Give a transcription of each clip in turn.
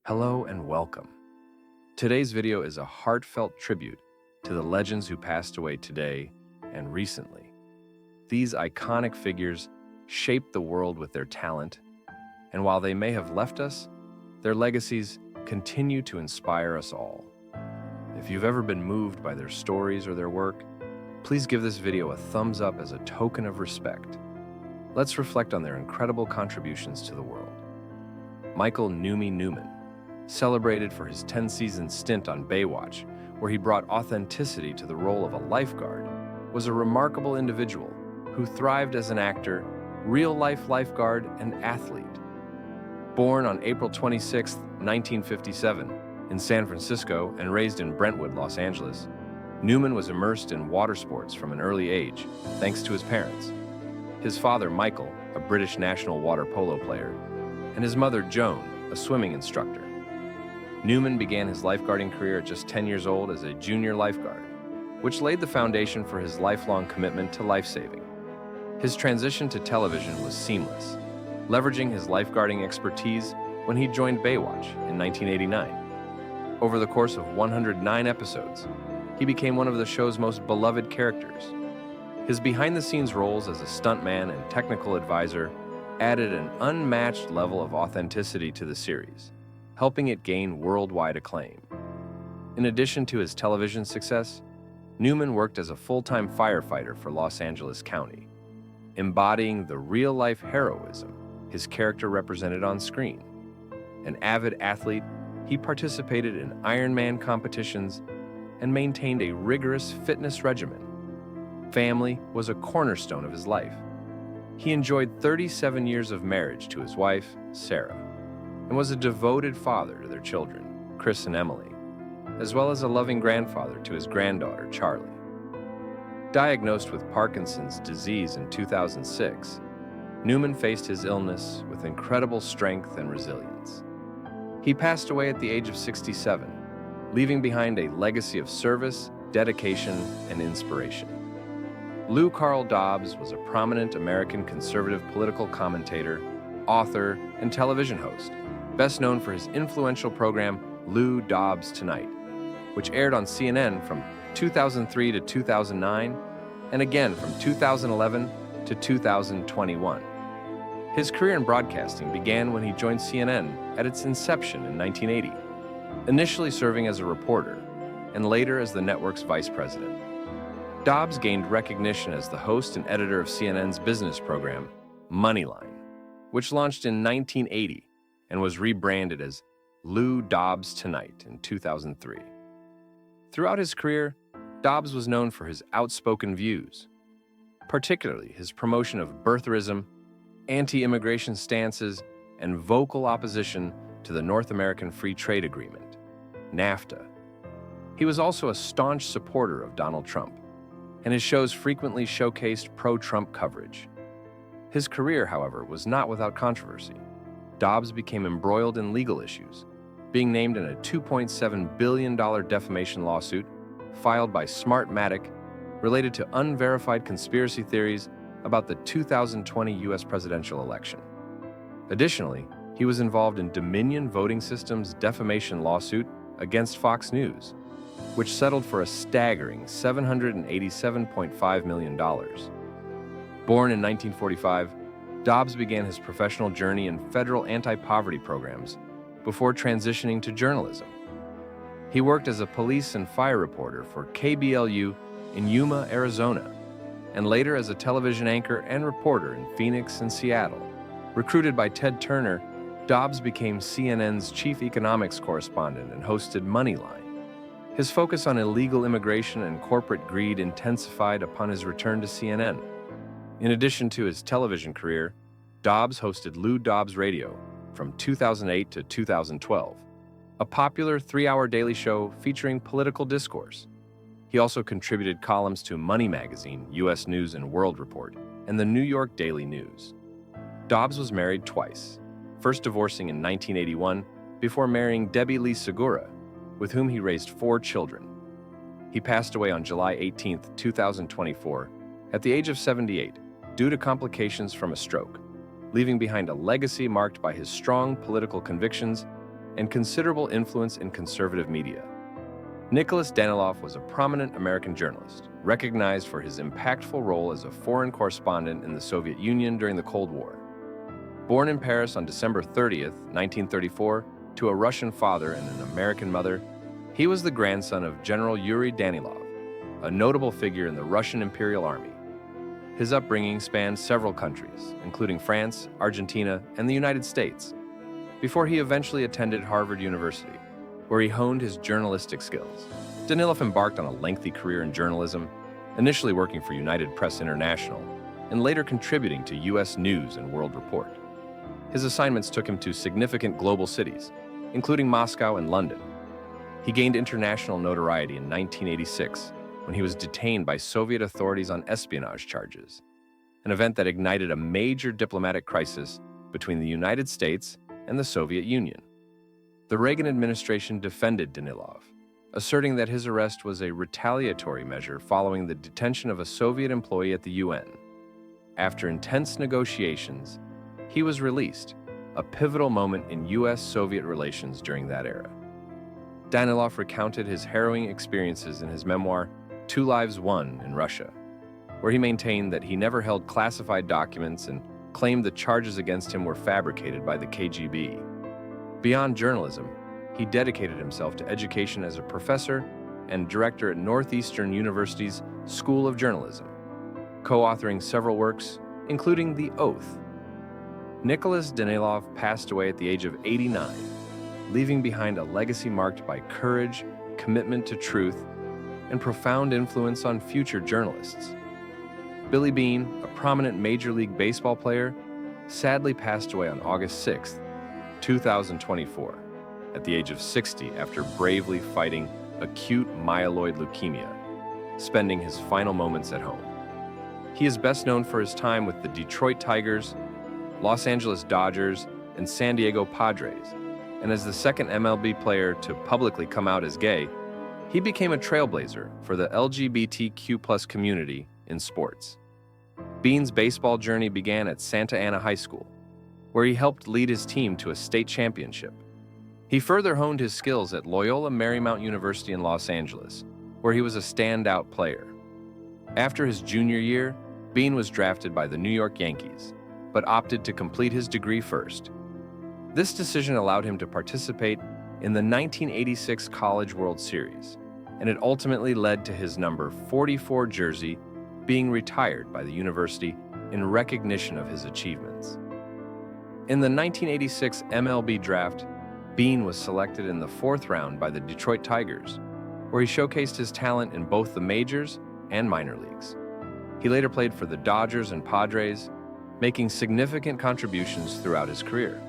Hello and welcome. Today's video is a heartfelt tribute to the legends who passed away today and recently. These iconic figures shaped the world with their talent, and while they may have left us, their legacies continue to inspire us all. If you've ever been moved by their stories or their work, please give this video a thumbs up as a token of respect. Let's reflect on their incredible contributions to the world. Michael "Numi" Newman, celebrated for his 10-season stint on Baywatch, where he brought authenticity to the role of a lifeguard, was a remarkable individual who thrived as an actor, real-life lifeguard, and athlete. Born on April 26, 1957, in San Francisco and raised in Brentwood, Los Angeles, Newman was immersed in water sports from an early age, thanks to his parents. His father, Michael, a British national water polo player, and his mother, Joan, a swimming instructor. Newman began his lifeguarding career at just 10 years old as a junior lifeguard, which laid the foundation for his lifelong commitment to lifesaving. His transition to television was seamless, leveraging his lifeguarding expertise when he joined Baywatch in 1989. Over the course of 109 episodes, he became one of the show's most beloved characters. His behind-the-scenes roles as a stuntman and technical advisor added an unmatched level of authenticity to the series, helping it gain worldwide acclaim. In addition to his television success, Newman worked as a full-time firefighter for Los Angeles County, embodying the real-life heroism his character represented on screen. An avid athlete, he participated in Ironman competitions and maintained a rigorous fitness regimen. Family was a cornerstone of his life. He enjoyed 37 years of marriage to his wife, Sarah, and was a devoted father to their children, Chris and Emily, as well as a loving grandfather to his granddaughter, Charlie. Diagnosed with Parkinson's disease in 2006, Newman faced his illness with incredible strength and resilience. He passed away at the age of 67, leaving behind a legacy of service, dedication, and inspiration. Lou Carl Dobbs was a prominent American conservative political commentator, author, and television host, best known for his influential program, Lou Dobbs Tonight, which aired on CNN from 2003 to 2009, and again from 2011 to 2021. His career in broadcasting began when he joined CNN at its inception in 1980, initially serving as a reporter, and later as the network's vice president. Dobbs gained recognition as the host and editor of CNN's business program, Moneyline, which launched in 1980 and was rebranded as Lou Dobbs Tonight in 2003. Throughout his career, Dobbs was known for his outspoken views, particularly his promotion of birtherism, anti-immigration stances, and vocal opposition to the North American Free Trade Agreement, NAFTA. He was also a staunch supporter of Donald Trump, and his shows frequently showcased pro-Trump coverage. His career, however, was not without controversy. Dobbs became embroiled in legal issues, being named in a $2.7 billion defamation lawsuit filed by Smartmatic related to unverified conspiracy theories about the 2020 U.S. presidential election. Additionally, he was involved in Dominion Voting Systems' defamation lawsuit against Fox News, which settled for a staggering $787.5 million. Born in 1945, Dobbs began his professional journey in federal anti-poverty programs before transitioning to journalism. He worked as a police and fire reporter for KBLU in Yuma, Arizona, and later as a television anchor and reporter in Phoenix and Seattle. Recruited by Ted Turner, Dobbs became CNN's chief economics correspondent and hosted Moneyline. His focus on illegal immigration and corporate greed intensified upon his return to CNN. In addition to his television career, Dobbs hosted Lou Dobbs Radio from 2008 to 2012, a popular 3-hour daily show featuring political discourse. He also contributed columns to Money Magazine, U.S. News and World Report, and the New York Daily News. Dobbs was married twice, first divorcing in 1981 before marrying Debbie Lee Segura, with whom he raised 4 children. He passed away on July 18, 2024, at the age of 78, due to complications from a stroke, leaving behind a legacy marked by his strong political convictions and considerable influence in conservative media. Nicholas Danilov was a prominent American journalist, recognized for his impactful role as a foreign correspondent in the Soviet Union during the Cold War. Born in Paris on December 30th, 1934, to a Russian father and an American mother, he was the grandson of General Yuri Danilov, a notable figure in the Russian Imperial Army. His upbringing spanned several countries, including France, Argentina, and the United States, before he eventually attended Harvard University, where he honed his journalistic skills. Danilov embarked on a lengthy career in journalism, initially working for United Press International, and later contributing to U.S. News and World Report. His assignments took him to significant global cities, including Moscow and London. He gained international notoriety in 1986 when he was detained by Soviet authorities on espionage charges, an event that ignited a major diplomatic crisis between the United States and the Soviet Union. The Reagan administration defended Danilov, asserting that his arrest was a retaliatory measure following the detention of a Soviet employee at the UN. After intense negotiations, he was released, a pivotal moment in U.S.-Soviet relations during that era. Danilov recounted his harrowing experiences in his memoir, Two Lives Won in Russia, where he maintained that he never held classified documents and claimed the charges against him were fabricated by the KGB. Beyond journalism, he dedicated himself to education as a professor and director at Northeastern University's School of Journalism, co-authoring several works, including The Oath. Nicholas Danilov passed away at the age of 89, leaving behind a legacy marked by courage, commitment to truth, and profound influence on future journalists. Billy Beane, a prominent Major League Baseball player, sadly passed away on August 6, 2024, at the age of 60 after bravely fighting acute myeloid leukemia, spending his final moments at home. He is best known for his time with the Detroit Tigers, Los Angeles Dodgers, and San Diego Padres, and as the second MLB player to publicly come out as gay, he became a trailblazer for the LGBTQ+ community in sports. Beane's baseball journey began at Santa Ana High School, where he helped lead his team to a state championship. He further honed his skills at Loyola Marymount University in Los Angeles, where he was a standout player. After his junior year, Beane was drafted by the New York Yankees, but opted to complete his degree first. This decision allowed him to participate in the 1986 College World Series, and it ultimately led to his number 44 jersey being retired by the university in recognition of his achievements. In the 1986 MLB draft, Beane was selected in the 4th round by the Detroit Tigers, where he showcased his talent in both the majors and minor leagues. He later played for the Dodgers and Padres, making significant contributions throughout his career.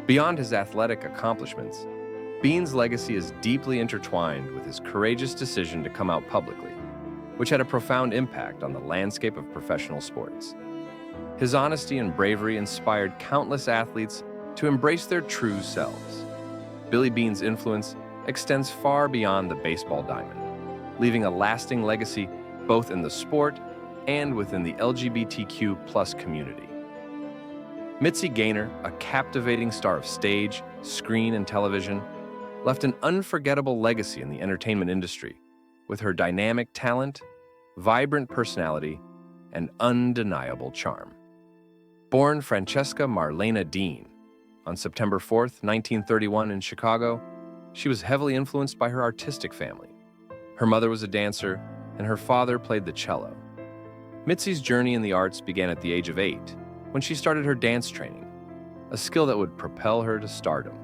Beyond his athletic accomplishments, Beane's legacy is deeply intertwined with his courageous decision to come out publicly, which had a profound impact on the landscape of professional sports. His honesty and bravery inspired countless athletes to embrace their true selves. Billy Beane's influence extends far beyond the baseball diamond, leaving a lasting legacy both in the sport and within the LGBTQ+ community. Mitzi Gaynor, a captivating star of stage, screen, and television, left an unforgettable legacy in the entertainment industry with her dynamic talent, vibrant personality, and undeniable charm. Born Francesca Marlena Dean on September 4, 1931 in Chicago, she was heavily influenced by her artistic family. Her mother was a dancer, and her father played the cello. Mitzi's journey in the arts began at the age of 8, when she started her dance training, a skill that would propel her to stardom.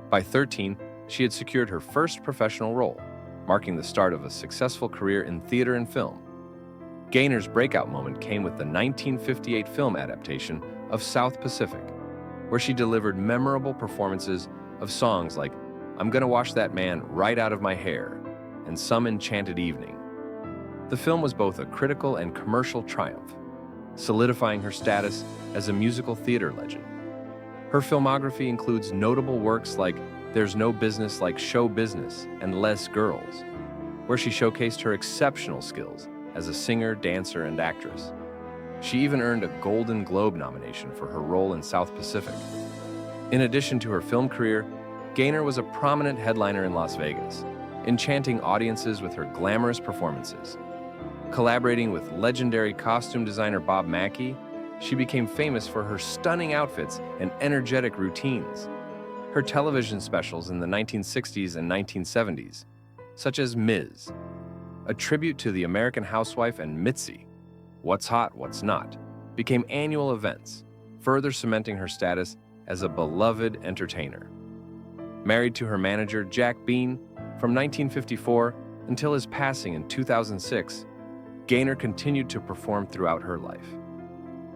By 13, she had secured her first professional role, marking the start of a successful career in theater and film. Gaynor's breakout moment came with the 1958 film adaptation of South Pacific, where she delivered memorable performances of songs like I'm Gonna Wash That Man Right Out of My Hair and Some Enchanted Evening. The film was both a critical and commercial triumph, solidifying her status as a musical theater legend. Her filmography includes notable works like There's No Business Like Show Business and Les Girls, where she showcased her exceptional skills as a singer, dancer, and actress. She even earned a Golden Globe nomination for her role in South Pacific. In addition to her film career, Gaynor was a prominent headliner in Las Vegas, enchanting audiences with her glamorous performances. Collaborating with legendary costume designer Bob Mackie, she became famous for her stunning outfits and energetic routines. Her television specials in the 1960s and 1970s, such as Ms., a tribute to the American housewife, and Mitzi, What's Hot, What's Not, became annual events, further cementing her status as a beloved entertainer. Married to her manager, Jack Bean, from 1954 until his passing in 2006, Gaynor continued to perform throughout her life.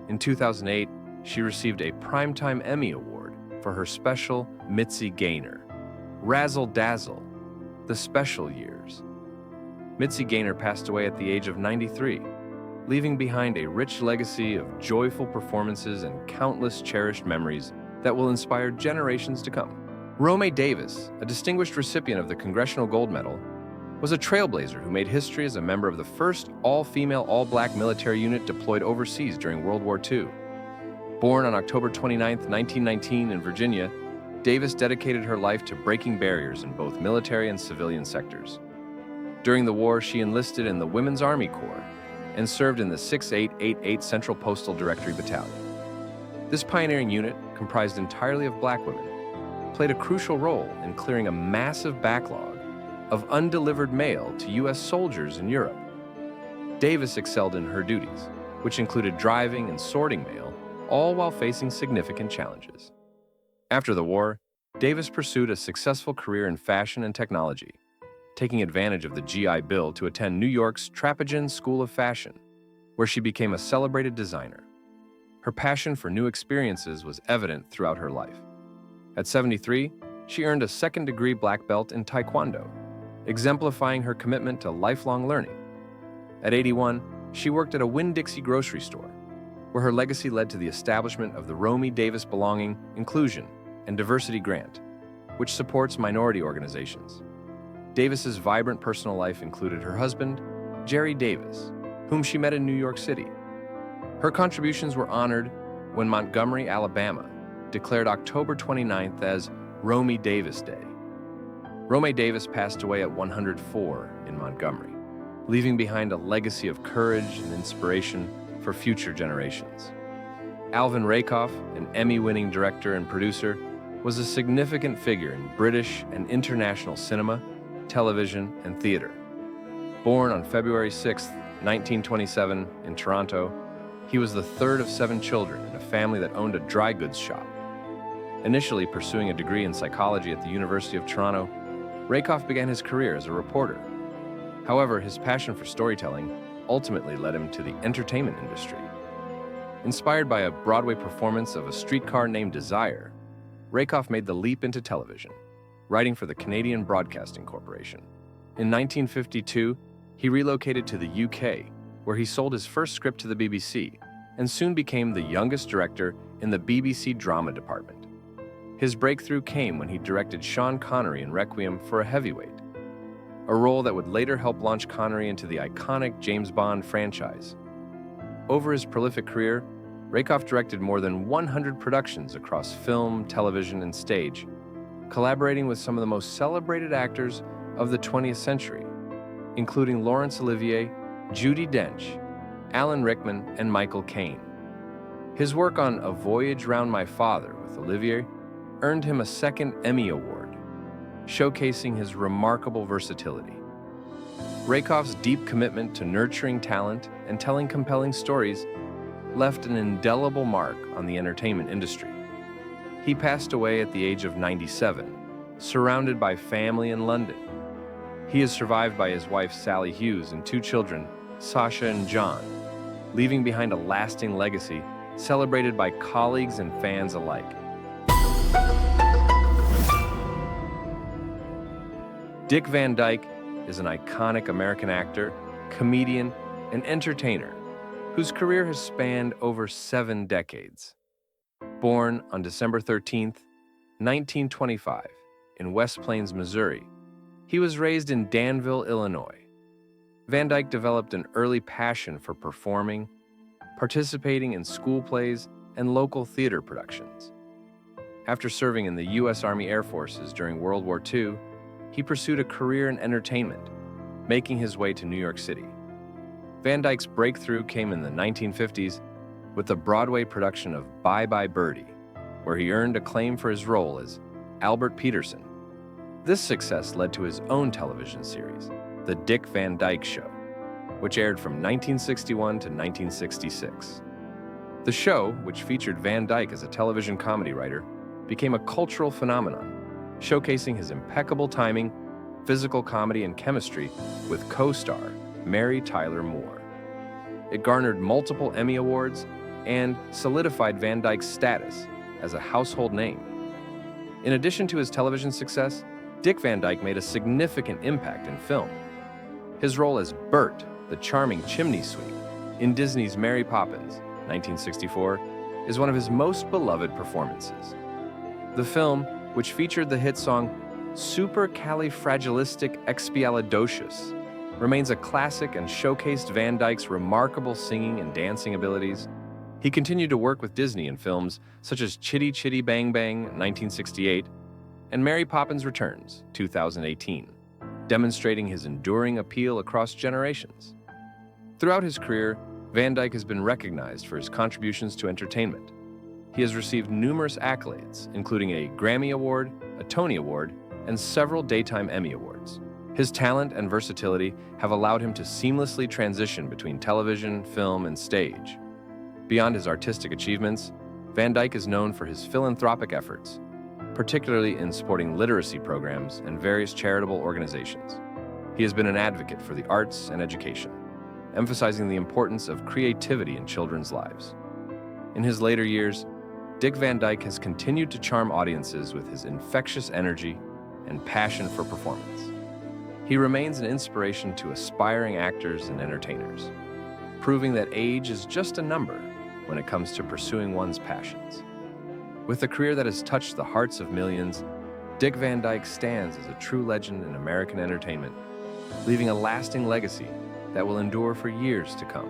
In 2008, she received a Primetime Emmy Award for her special Mitzi Gaynor, Razzle Dazzle, The Special Years. Mitzi Gaynor passed away at the age of 93, leaving behind a rich legacy of joyful performances and countless cherished memories that will inspire generations to come. Romay Davis, a distinguished recipient of the Congressional Gold Medal, was a trailblazer who made history as a member of the first all-female, all-black military unit deployed overseas during World War II. Born on October 29, 1919 in Virginia, Davis dedicated her life to breaking barriers in both military and civilian sectors. During the war, she enlisted in the Women's Army Corps and served in the 6888 Central Postal Directory Battalion. This pioneering unit, comprised entirely of black women, played a crucial role in clearing a massive backlog of undelivered mail to U.S. soldiers in Europe. Davis excelled in her duties, which included driving and sorting mail, all while facing significant challenges. After the war, Davis pursued a successful career in fashion and technology, taking advantage of the GI Bill to attend New York's Trappisten School of Fashion, where she became a celebrated designer. Her passion for new experiences was evident throughout her life. At 73, she earned a second-degree black belt in Taekwondo, exemplifying her commitment to lifelong learning. At 81, she worked at a Winn-Dixie grocery store, where her legacy led to the establishment of the Romay Davis Belonging, Inclusion, and Diversity Grant, which supports minority organizations. Davis's vibrant personal life included her husband, Jerry Davis, whom she met in New York City. Her contributions were honored when Montgomery, Alabama, declared October 29th as Romay Davis Day. Romay Davis passed away at 104 in Montgomery, leaving behind a legacy of courage and inspiration for future generations. Alvin Rakoff, an Emmy-winning director and producer, was a significant figure in British and international cinema, television, and theater. Born on February 6, 1927, in Toronto, he was the third of 7 children in a family that owned a dry goods shop. Initially pursuing a degree in psychology at the University of Toronto, Rakoff began his career as a reporter. However, his passion for storytelling ultimately led him to the entertainment industry. Inspired by a Broadway performance of A Streetcar Named Desire, Rakoff made the leap into television, writing for the Canadian Broadcasting Corporation. In 1952, he relocated to the UK, where he sold his first script to the BBC and soon became the youngest director in the BBC drama department. His breakthrough came when he directed Sean Connery in Requiem for a Heavyweight, a role that would later help launch Connery into the iconic James Bond franchise. Over his prolific career, Rakoff directed more than 100 productions across film, television, and stage, collaborating with some of the most celebrated actors of the 20th century, including Laurence Olivier, Judi Dench, Alan Rickman, and Michael Caine. His work on A Voyage Round My Father with Olivier earned him a second Emmy Award, showcasing his remarkable versatility. Rakoff's deep commitment to nurturing talent and telling compelling stories left an indelible mark on the entertainment industry. He passed away at the age of 97, surrounded by family in London. He is survived by his wife Sally Hughes and 2 children, Sasha and John, leaving behind a lasting legacy celebrated by colleagues and fans alike. Dick Van Dyke is an iconic American actor, comedian, and entertainer whose career has spanned over 7 decades. Born on December 13, 1925, in West Plains, Missouri, he was raised in Danville, Illinois. Van Dyke developed an early passion for performing, participating in school plays and local theater productions. After serving in the U.S. Army Air Forces during World War II, he pursued a career in entertainment, making his way to New York City. Van Dyke's breakthrough came in the 1950s with the Broadway production of Bye Bye Birdie, where he earned acclaim for his role as Albert Peterson. This success led to his own television series, The Dick Van Dyke Show, which aired from 1961 to 1966. The show, which featured Van Dyke as a television comedy writer, became a cultural phenomenon, showcasing his impeccable timing, physical comedy, and chemistry with co-star Mary Tyler Moore. It garnered multiple Emmy Awards and solidified Van Dyke's status as a household name. In addition to his television success, Dick Van Dyke made a significant impact in film. His role as Bert, the charming chimney sweep, in Disney's Mary Poppins, 1964, is one of his most beloved performances. The film, which featured the hit song Supercalifragilisticexpialidocious, remains a classic and showcased Van Dyke's remarkable singing and dancing abilities. He continued to work with Disney in films such as Chitty Chitty Bang Bang, 1968, and Mary Poppins Returns, 2018, demonstrating his enduring appeal across generations. Throughout his career, Van Dyke has been recognized for his contributions to entertainment. He has received numerous accolades, including a Grammy Award, a Tony Award, and several Daytime Emmy Awards. His talent and versatility have allowed him to seamlessly transition between television, film, and stage. Beyond his artistic achievements, Van Dyke is known for his philanthropic efforts, particularly in supporting literacy programs and various charitable organizations. He has been an advocate for the arts and education, emphasizing the importance of creativity in children's lives. In his later years, Dick Van Dyke has continued to charm audiences with his infectious energy and passion for performance. He remains an inspiration to aspiring actors and entertainers, proving that age is just a number when it comes to pursuing one's passions. With a career that has touched the hearts of millions, Dick Van Dyke stands as a true legend in American entertainment, leaving a lasting legacy that will endure for years to come.